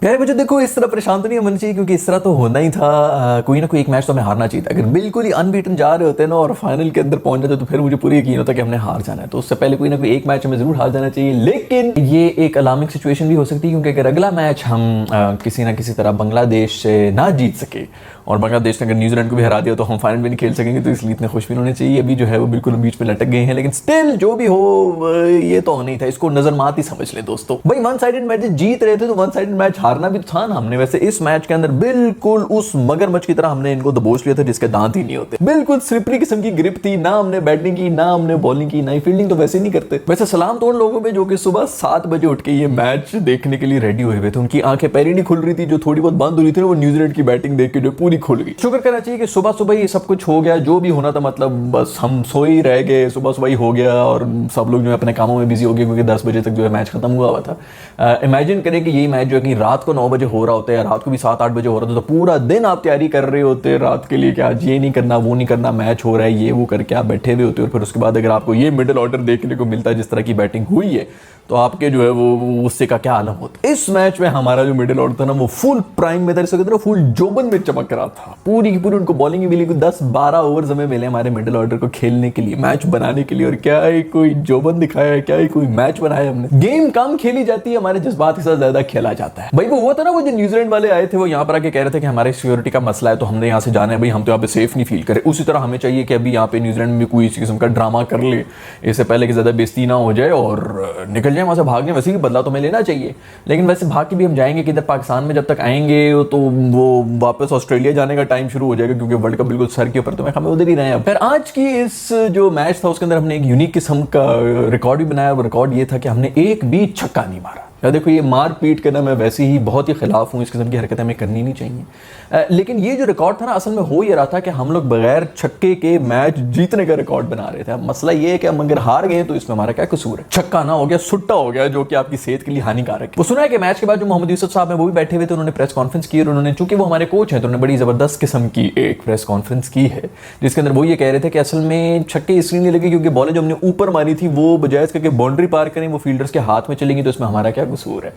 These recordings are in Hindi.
यार मुझे देखो इस तरह परेशान तो नहीं होना चाहिए, क्योंकि इस तरह तो होना ही था। कोई ना कोई एक मैच तो हमें हारना चाहिए था। अगर बिल्कुल ही अनबीटन जा रहे होते ना और फाइनल के अंदर पहुंच जाते तो फिर मुझे पूरी यकीन होता कि हमने हार जाना है। तो उससे पहले कोई ना कोई एक मैच हमें जरूर हार जाना चाहिए। लेकिन ये एक अलार्मिंग सिचुएशन भी हो सकती है, क्योंकि अगर अगला मैच हम किसी ना किसी तरह बांग्लादेश से ना जीत सके और बांग्लादेश ने अगर न्यूजीलैंड को भी हरा दिया तो हम फाइनल में नहीं खेल सकेंगे। तो इसलिए इतने खुश भी होने चाहिए। अभी जो है वो बिल्कुल बीच में लटक गए हैं, लेकिन स्टिल जो भी हो ये तो नहीं था। इसको नजर मात ही समझ ले दोस्तों। भाई वन साइडेड मैच जीत रहे थे तो वन साइडेड मैच हारना भी था ना हमने। वैसे इस मैच के अंदर बिल्कुल उस मगरमच्छ की तरह हमने इनको दबोच लिया था जिसके दांत ही नहीं होते। बिल्कुल स्लिपरी किस्म की ग्रिप थी। ना हमने बैटिंग की, ना हमने बॉलिंग की, ना ही फील्डिंग तो वैसे नहीं करते। वैसे सलाम तो उन लोगों पे जो कि सुबह 7 बजे उठ के ये मैच देखने के लिए रेडी हुए थे। उनकी आंखें पहले नहीं खुल रही थी, जो थोड़ी बहुत बंद हो रही थी वो न्यूजीलैंड की बैटिंग देख के जो पूरी खुल गई। शुक्र करना चाहिए कि सुबह सुबह ही सब कुछ हो गया जो भी होना था। मतलब बस हम सो ही रह गए, सुबह सुबह ही हो गया और सब लोग जो है अपने कामों में बिजी हो गए, क्योंकि 10 बजे तक जो है मैच खत्म हुआ था। इमेजिन करें कि यही मैच जो है कि रात को 9 बजे हो रहा होता है, रात को भी 7-8 बजे हो रहा था, तो पूरा दिन आप तैयारी कर रहे होते रात के लिए कि आज ये नहीं करना, वो नहीं करना, मैच हो रहा है, ये वो करके आप बैठे हुए होते। और फिर उसके बाद अगर आपको ये मिडिल ऑर्डर देखने को मिलता है जिस तरह की बैटिंग हुई है, तो आपके जो है वो उससे का क्या आलम होता। इस मैच में हमारा जो मिडिल ऑर्डर था ना वो फुल प्राइम में था, इसको कहते हैं फुल जोबन में चमक रहा था। पूरी की पूरी उनको बॉलिंग मिली। 10-12 ओवर्स हमें मिले हमारे मिडिल ऑर्डर को खेलने के लिए, मैच बनाने के लिए। और क्या ही कोई जोबन दिखाया है, क्या ही कोई मैच बनाया हमने। गेम कम खेली जाती है, हमारे जज्बात के साथ ज्यादा खेला जाता है। भाई वो हुआ था ना, वो जो न्यूजीलैंड वाले आए थे वो यहाँ पर आके कह रहे थे कि हमारे सिक्योरिटी का मसला है तो हमने यहाँ से जाना है, भाई हम तो यहाँ पे सेफ नहीं फील करें। उसी तरह हमें चाहिए कि अभी यहाँ पे न्यूजीलैंड में कोई इस किस्म का ड्रामा कर ले, इससे पहले कि ज्यादा बेइज्जती ना हो जाए और निकल जाए वहां से भागने। वैसे बदला तो हमें लेना चाहिए, लेकिन वैसे भाग के भी हम जाएंगे किधर। पाकिस्तान में जब तक आएंगे तो वो वापस ऑस्ट्रेलिया जाने का टाइम शुरू हो जाएगा, क्योंकि वर्ल्ड कप बिल्कुल सर के ऊपर, तो हमें उधर ही रहे हैं। फिर आज की इस जो मैच था उसके अंदर हमने एक यूनिक किस्म का रिकॉर्ड भी बनाया। वो रिकॉर्ड ये था कि हमने एक भी छक्का नहीं मारा। यार देखो, ये मार पीट करना मैं वैसे ही बहुत ही खिलाफ हूँ, इस किस्म की हरकतें हमें करनी नहीं चाहिए। लेकिन ये जो रिकॉर्ड था ना, असल में हो ये रहा था कि हम लोग बगैर छक्के के मैच जीतने का रिकॉर्ड बना रहे थे। अब मसला ये है कि हम अगर हार गए तो इसमें हमारा क्या कसूर है। छक्का ना हो गया, सुट्टा हो गया, जो कि आपकी सेहत के लिए हानिकारक है। वो सुना है कि मैच के बाद जो मोहम्मद यूसुफ साहब है वो भी बैठे हुए थे, उन्होंने प्रेस कॉन्फ्रेंस की और उन्होंने, चूंकि वो हमारे कोच हैं, तो उन्होंने बड़ी जबरदस्त किस्म की एक प्रेस कॉन्फ्रेंस की है जिसके अंदर वो ये कह रहे थे कि असल में छक्के इसलिए नहीं लगे क्योंकि बॉलें जो हमने ऊपर मारी थी वो बजाय इसके बाउंड्री पार करें वो फील्डर्स के हाथ में चलेंगी, तो इसमें हमारा क्या कसूर है।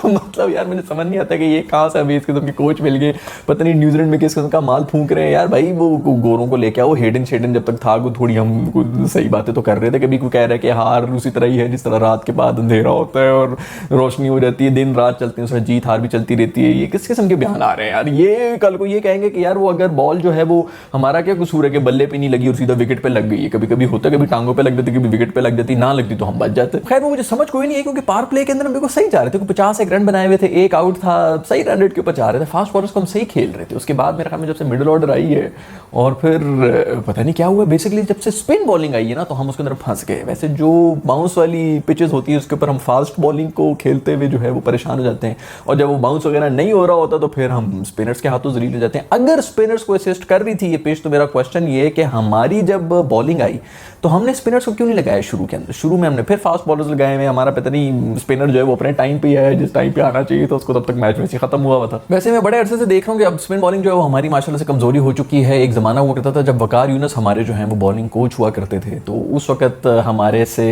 मतलब यार मुझे समझ नहीं आता कि ये कहाँ से अभी इस किस्म के कोच मिल गए, पता नहीं न्यूजीलैंड में किस किस्म का माल फूंक रहे हैं। यार भाई वो गोरों को लेके आओ। हेडन शेडन जब तक था वो थोड़ी हम सही बातें तो कर रहे थे। कभी कोई कह रहा है कि हार उसी तरह ही है जिस तरह रात के बाद अंधेरा होता है और रोशनी हो जाती है, दिन रात चलती है, उसमें जीत हार भी चलती रहती है। ये किस किस्म के बयान आ रहे हैं यार। ये कल को ये कहेंगे कि यार वो अगर बॉल जो है वो हमारा क्या कसूर है कि बल्ले पे नहीं लगी और सीधा विकेट पे लग गई है। कभी कभी होता है, कभी टांगों पे लग जाती, कभी विकेट पे लग जाती, ना लगती तो हम बच जाते। खैर वो मुझे समझ कोई नहीं है, क्योंकि पावर प्ले के अंदर हम बिल्कुल सही जा रहे थे। 50 एक रन बनाए हुए थे, एक आउट था, सही रन रेट के ऊपर जा रहे थे, फास्ट बॉलर्स को हम सही खेल रहे थे। उसके बाद मेरे ख्याल में जब से मिडिल ऑर्डर आई है और फिर पता नहीं क्या हुआ, बेसिकली जब से स्पिन बॉलिंग आई है ना तो हम उसके अंदर फंस गए। वैसे जो बाउंस वाली पिचेस होती है उसके ऊपर हम फास्ट बॉलिंग को खेलते हुए जो है वो परेशान हो जाते हैं, और जब वो बाउंस वगैरह नहीं हो रहा होता तो फिर हम स्पिनर्स के हाथों जलील हो जाते हैं। अगर स्पिनर्स को असिस्ट कर रही थी ये पिच, तो मेरा क्वेश्चन ये है कि हमारी जब बॉलिंग आई तो हमने स्पिनर्स को क्यों नहीं लगाया शुरू के अंदर। शुरू में हमने फिर फास्ट बॉलर्स लगाए हुए। हमारा पता नहीं स्पिनर जो है वो अपने टाइम पे आया, जिस टाइम पे आना चाहिए तो उसको तब तक मैच वैसे खत्म हुआ था। वैसे मैं बड़े अरसे से देख रहा हूँ कि अब स्पिन बॉलिंग जो है वो हमारी माशाल्लाह से कमजोरी हो चुकी है। एक जमाना हुआ करता था जब वकार यूनुस हमारे जो हैं वो बॉलिंग कोच हुआ करते थे, तो उस वक्त हमारे से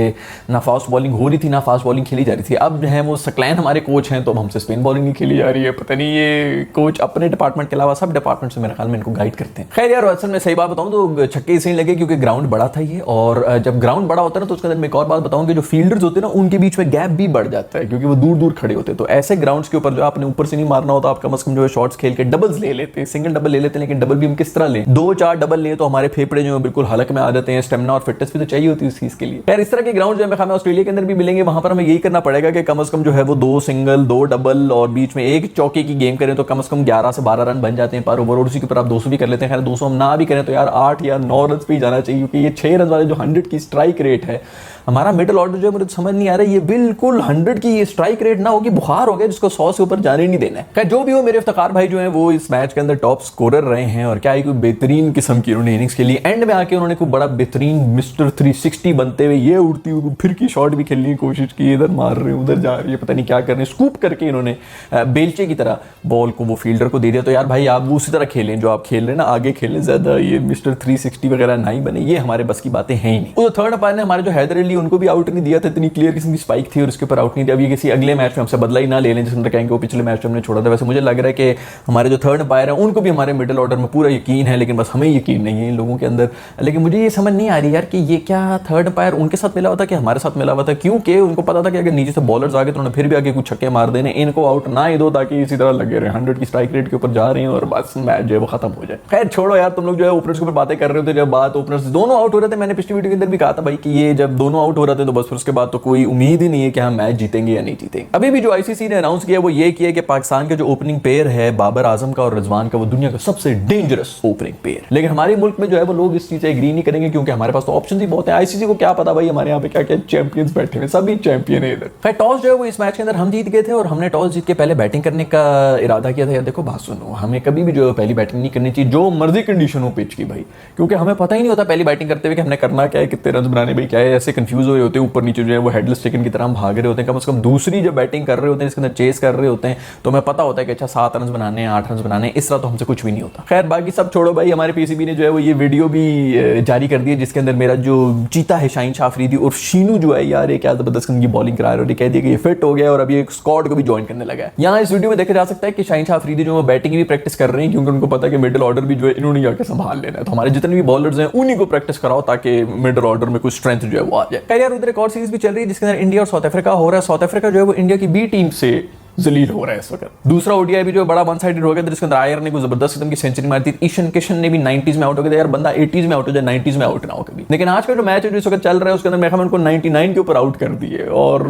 ना फास्ट बॉलिंग हो रही थी ना फास्ट बॉलिंग खेली जा रही थी। अब जो है वो सकलैन हमारे कोच हैं, तो अब हमसे स्पिन बॉलिंग नहीं खेली जा रही है। पता नहीं ये कोच अपने डिपार्टमेंट के अलावा सब डिपार्टमेंट से मेरे ख्याल में इनको गाइड करते हैं। खैर यार असल में सही बात बताऊँ तो छक्के इसलिए लगे क्योंकि ग्राउंड बड़ा था ये, और जब ग्राउंड बड़ा होता है ना तो उसके अंदर मैं एक और बात बताऊं कि जो फील्डर्स होते हैं ना उनके बीच में गैप भी बढ़ जाता है, क्योंकि वो दूर दूर खड़े होते हैं। तो ऐसे ग्राउंड्स के ऊपर जो आपने ऊपर से नहीं मारना होता, आप कम से कम जो है शॉट्स खेल के डबल्स ले लेते हैं। सिंगल डबल ले लेते हैं, लेकिन डबल भी हम किस तरह लें, 2-4 डबल लें तो हमारे फेफड़े जो है बिल्कुल हलक में आ जाते हैं। स्टेमिना और फिटनेस भी तो चाहिए होती है उस चीज के लिए। यार इस तरह के ग्राउंड जो है हमें ऑस्ट्रेलिया के अंदर भी मिलेंगे, वहां पर हमें यही करना पड़ेगा कि कम से कम जो है वो 2 सिंगल 2 डबल और बीच में एक चौके की गेम करें तो कम से कम 11 से 12 रन बन जाते हैं पर ओवर, और उसी के ऊपर आप 200 भी कर लेते हैं। खैर 200 हम ना भी करें तो यार 8 या 9 रन पे ही जाना चाहिए, क्योंकि ये 6 रन वाले जो 100 की स्ट्राइक रेट है हमारा मिडिल ऑर्डर जो है मुझे समझ नहीं आ रहा है, ये बिल्कुल 100 की ये स्ट्राइक रेट ना होगी, बुखार हो गया जिसको 100 से ऊपर जाने नहीं देना है। खैर जो भी हो, मेरे इफ्तिखार भाई जो है वो इस मैच के अंदर टॉप स्कोरर रहे हैं, और क्या है कोई बेहतरीन किस्म की उन्होंने इनिंग्स खेली। एंड में आके उन्होंने कोई बड़ा बेहतरीन मिस्टर 360 बनते हुए ये उड़ती हुई फिर की शॉट भी खेलने की कोशिश की, इधर मार रहे उधर जा रही है, पता नहीं क्या कर रहे हैं। स्कूप करके इन्होंने बेलचे की तरह बॉल को वो फील्डर को दे दिया। तो यार भाई आप उसी तरह खेलें जो आप खेल रहे हैं ना, आगे खेलें, ज्यादा ये मिस्टर 360 वगैरह नहीं बने, ये हमारे बस की बातें हैं ही नहीं। तो थर्ड अंपायर ने हमारे जो हैदर अली फाइनली उनको भी आउट नहीं दिया था, इतनी क्लियर किस्म की स्पाइक थी और उसके ऊपर आउट नहीं दिया। अभी किसी अगले मैच में हमसे बदला ही ना ले लें जिसके अंदर कहेंगे वो पिछले मैच में हमने छोड़ा था। वैसे मुझे लग रहा है कि हमारे जो थर्ड अंपायर हैं उनको भी हमारे मिडिल ऑर्डर में पूरा यकीन है, लेकिन बस हमें यकीन नहीं है इन लोगों के अंदर। लेकिन मुझे ये समझ नहीं आ रही यार कि ये क्या थर्ड अंपायर उनके साथ मिला हुआ था कि हमारे साथ मिला हुआ था, क्योंकि उनको पता था कि अगर नीचे से बॉलर्स आ गए तो उन्होंने फिर भी आगे कुछ छक्के मार देने, इनको आउट ना ही दो ताकि इसी तरह लगे रहे 100 की स्ट्राइक रेट के ऊपर जा रहे हैं और बस मैच जो है वो खत्म हो जाए। खैर छोड़ो यार, तुम लोग जो है ओपनर्स के ऊपर बातें कर रहे होते, जब बात ओपनर्स दोनों आउट हो रहे थे, मैंने पिछली वीडियो के अंदर भी कहा था भाई कि ये जब दोनों आउट हो रहे थे तो बस फिर उसके बाद तो कोई उम्मीद ही नहीं है कि हम मैच जीतेंगे या नहीं जीतेंगे। अभी भी जो आईसीसी ने अनाउंस किया वो ये किया कि पाकिस्तान के जो ओपनिंग पेयर है बाबर आजम का और रिजवान का, वो दुनिया का सबसे डेंजरस ओपनिंग पेयर। लेकिन हमारे मुल्क में जो है वो लोग इस चीज से एग्री नहीं करेंगे क्योंकि हमारे पास तो ऑप्शन ही बहुत है। आईसीसी को क्या पता भाई हमारे यहाँ पे क्या क्या चैंपियंस बैठे हैं, सभी चैंपियन है इधर। खैर टॉस जो है वो इस मैच के अंदर हम जीत गए थे और हमने टॉस जीत के पहले बैटिंग करने का इरादा किया था। यार देखो बात सुनो, हमें कभी भी जो है पहली बैटिंग नहीं करनी चाहिए जो मर्जी कंडीशन हो पिच की भाई, क्योंकि हमें पता ही नहीं होता पहली बैटिंग करते हुए कि हमने करना क्या है, कितने रन बनाने भाई क्या है। ऐसे कंफ्यूज हो रहे होते हैं, ऊपर नीचे जो है वो हेडलेस चिकन की तरह भाग रहे होते हैं। कम से कम दूसरी जब बैटिंग कर रहे होते हैं इसके अंदर चेस कर रहे होते हैं तो हमें पता होता है कि अच्छा 7 रन बनाने हैं, 8 रन बनाने हैं, इस तरह तो हमसे कुछ भी नहीं होता। खैर बाकी सब छोड़ो भाई, हमारे पीसीबी ने जो है वो ये वीडियो भी जारी कर दी है जिसके अंदर मेरा जो चीता है शाहीन शाह अफरीदी और शीनू जो है यार ये क्या जबरदस्त की बॉलिंग करा रहे, कह दिया कि ये फिट हो गया और अभी एक स्क्वाड को भी ज्वाइन करने लगा है। यहाँ इस वीडियो में देखा जा सकता है कि शाहीन शाह अफरीदी जो है बैटिंग भी प्रैक्टिस कर रहे हैं क्योंकि उनको पता है कि मिडिल ऑर्डर भी जो है इन्होंने आके संभाल लेना है, तो हमारे जितने भी बॉलर्स हैं उन्हीं को प्रैक्टिस कराओ ताकि मिडिल ऑर्डर में कुछ स्ट्रेंथ जो है वो आ जाए। खैर यार उधर एक और सीरीज भी चल रही है जिसके अंदर इंडिया और साउथ अफ्रीका हो रहा है। साउथ अफ्रीका जो है वो इंडिया की बी टीम से जलील हो रहा है इस वक्त। दूसरा ओडीआई भी जो बड़ा वन साइडेड हो गया जिसके अंदर आयर ने कोई जबरदस्त किस्म की सेंचुरी मारी थी। ईशान किशन ने भी 90s में आउट हो गया था। यार बंदा 80s में आउट हो जाए 90s में आउट ना हो कभी। लेकिन आज का जो मैच है जो इस वक्त चल रहा है उसके अंदर मैं उनको 99 के ऊपर आउट कर दिए और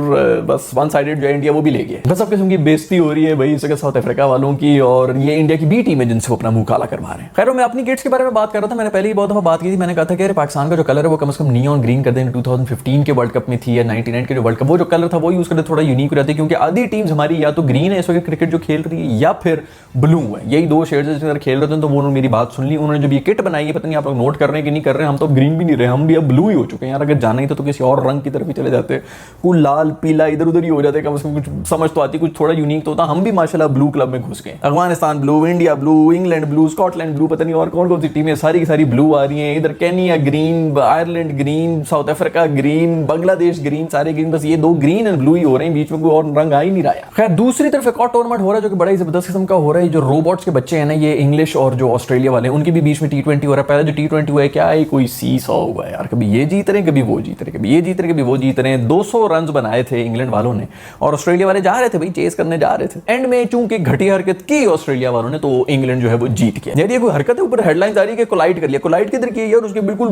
बस वन साइडेड जो इंडिया वो भी ले गया। बस अब किस्म की बेइज्जती हो रही है भाई इस वक्त साउथ अफ्रीका वालों की और ये इंडिया की बी टीम है जिनसे वो अपना मुंह काला करवा रहे हैं। खैर मैं अपनी किट्स के बारे में बात कर रहा था, मैंने पहले ही बहुत दफा बात की थी। मैंने कहा था कि पाकिस्तान का जो कलर है वो कम से कम नियॉन ग्रीन कर दें। 2015 के वर्ल्ड कप में थी या 99 के जो वर्ल्ड कप वो जो कलर था वो यूज करते थोड़ा यूनिक रहती है क्योंकि आधी टीम्स हमारी या तो ग्रीन है इस वक्त क्रिकेट जो खेल रही है या फिर ब्लू है, यही दो शेड्स जिसके अंदर खेल रहे थे। तो वो उन्होंने मेरी बात सुन ली, उन्होंने जब ये किट बनाई है पता नहीं आप लोग नोट कर रहे हैं कि नहीं कर रहे हैं, हम तो ग्रीन भी नहीं रहे, हम भी अब ब्लू ही हो चुके हैं। यार अगर जाना ही तो किसी और रंग की तरफ ही चले जाते, कोई लाल पीला इधर उधर ही हो जाते, कम से कम कुछ समझ तो आती, कुछ थोड़ा यूनिक तो होता। हम भी माशाल्लाह ब्लू क्लब में घुस गए। Afghanistan blue, India blue, England blue, Scotland blue, पता नहीं और कौन कौन सी टीमें सारी की सारी ब्लू आ रही हैं। इधर Kenya green, Ireland green, south Africa green, Bangladesh green, सारे ग्रीन, बस ये दो ग्रीन एंड ब्लू ही हो रहे हैं, बीच में कोई और रंग आ ही नहीं रहा है। खैर दूसरी तरफ एक और टूर्नामेंट हो रहा है जो कि बड़ा ही जबरदस्त किस्म का हो रहा है। जो रोबोट्स के बच्चे हैं ना, ये इंग्लिश और जो ऑस्ट्रेलिया वाले हैं उनके भी बीच में T20 हो रहा है। पहले जो T20 हुआ है क्या है, कोई सीसॉ हुआ है यार, कभी ये जीत रहे हैं कभी वो जीत रहे हैं, कभी ये जीत रहे हैं कभी वो जीत रहे हैं। 200 रन बनाए थे इंग्लैंड वालों ने और ऑस्ट्रेलिया वाले जा रहे थे भाई चेस करने जा रहे थे। एंड में चूंकि घटिया हरकत की ऑस्ट्रेलिया वालों ने तो इंग्लैंड जो है वो जीत गया। यदि कोई हरकत है ऊपर हेडलाइन आ रही है कि कोलाइड कर लिया, कोलाइड किधर की है और उसके बिल्कुल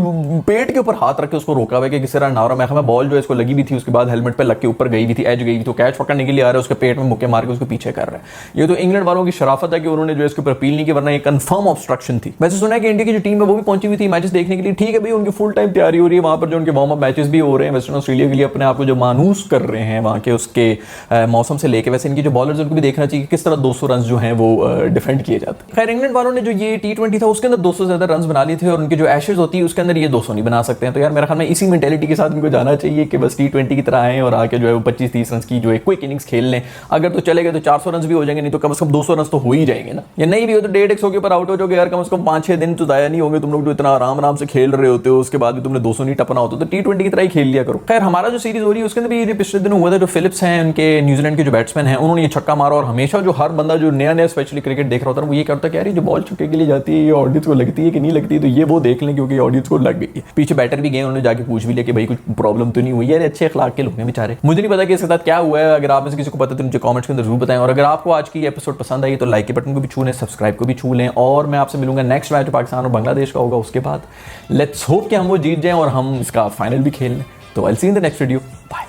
पेट के ऊपर हाथ रख के उसको रोका हुआ है कि किस तरह नारा मैं बॉल जो है इसको लगी भी थी, उसके बाद हेलमेट पे लग के ऊपर गई भी थी, एज गई थी, तो कैच पकड़ने के लिए आ रहा है, उसके पेट में मुक्के मार के उसको पीछे कर रहा है। ये तो इंग्लैंड वालों की शराफत है कि उन्होंने जो इसके ऊपर अपील नहीं की, वरना ये कंफर्म ऑब्स्ट्रक्शन थी। वैसे सुना है कि इंडिया की जो टीम है वो भी पहुंची हुई थी मैचेस देखने के लिए। ठीक है भाई, उनकी फुल टाइम तैयारी हो रही है, वहां पर जो उनके वार्म अप मैचेस भी हो रहे हैं, वेस्टर्न ऑस्ट्रेलिया के लिए अपने आप को जो मानूस कर रहे हैं वहां के उसके मौसम से लेके। वैसे इनकी जो बॉलर्स उनको भी देखना चाहिए किस तरह 200 रन जो हैं वो डिफेंड किए जाते हैं। खैर इंग्लैंड वालों ने जो ये T20 था उसके अंदर 200 से ज्यादा रन बना लिए थे और उनके जो एशेज होती है उसके अंदर ये 200 नहीं बना सकते हैं। तो यार मेरा ख्याल में इसी मेंटेलिटी के साथ इनको जाना चाहिए कि बस T20 की तरह आए और आके जो है 25-30 रन की जो है क्विक इनिंग्स खेल लें। अगर तो चलेगा तो 400 रन भी हो जाएंगे, नहीं तो कम से कम 200 रन तो हो ही जाएंगे ना। या नहीं भी हो तो 150 के ऊपर आउट हो जाओगे यार, कम से कम 5-6 दिन तो जाया नहीं होंगे तुम लोग जो इतना आराम से खेल रहे होते हो, उसके बाद भी तुमने 200 नहीं टपना होता, तो T20 की तरह ही खेल लिया करो। खैर हमारा जो सीरीज हो रही है उसके अंदर भी पिछले दिन हुआ था, जो फिलिप्स हैं उनके न्यूजीलैंड के जो बैट्समैन हैं उन्होंने ये छक्का मारा और हमेशा जो हर बंदा जो नया स्पेशली क्रिकेट देख रहा होता है वो ये करता है कि यार ये जो बॉल छक्के के लिए जाती है ये ऑडियंस को लगती है कि नहीं लगती, तो ये वो देख लें क्योंकि ऑडियंस को लग गई है। पीछे बैटर भी गए, उन्होंने जाके पूछ भी लिया कि भाई कुछ प्रॉब्लम तो नहीं हुई। यार अच्छे अखलाक के लोग हैं बेचारे, मुझे नहीं पता कि इसके साथ क्या हुआ है। अगर आप में से किसी को पता तो मुझे कमेंट्स के अंदर जरूर बताएं और अगर आपको आज की एपिसोड पसंद आई तो लाइक के बटन को भी छू लें, सब्सक्राइब को भी छू लें और मैं आपसे मिलूंगा नेक्स्ट मैच पाकिस्तान और बांग्लादेश का होगा उसके बाद। लेट्स होप कि हम वो जीत जाएं और हम इसका फाइनल भी खेल लें। तो I will see in the next video, bye.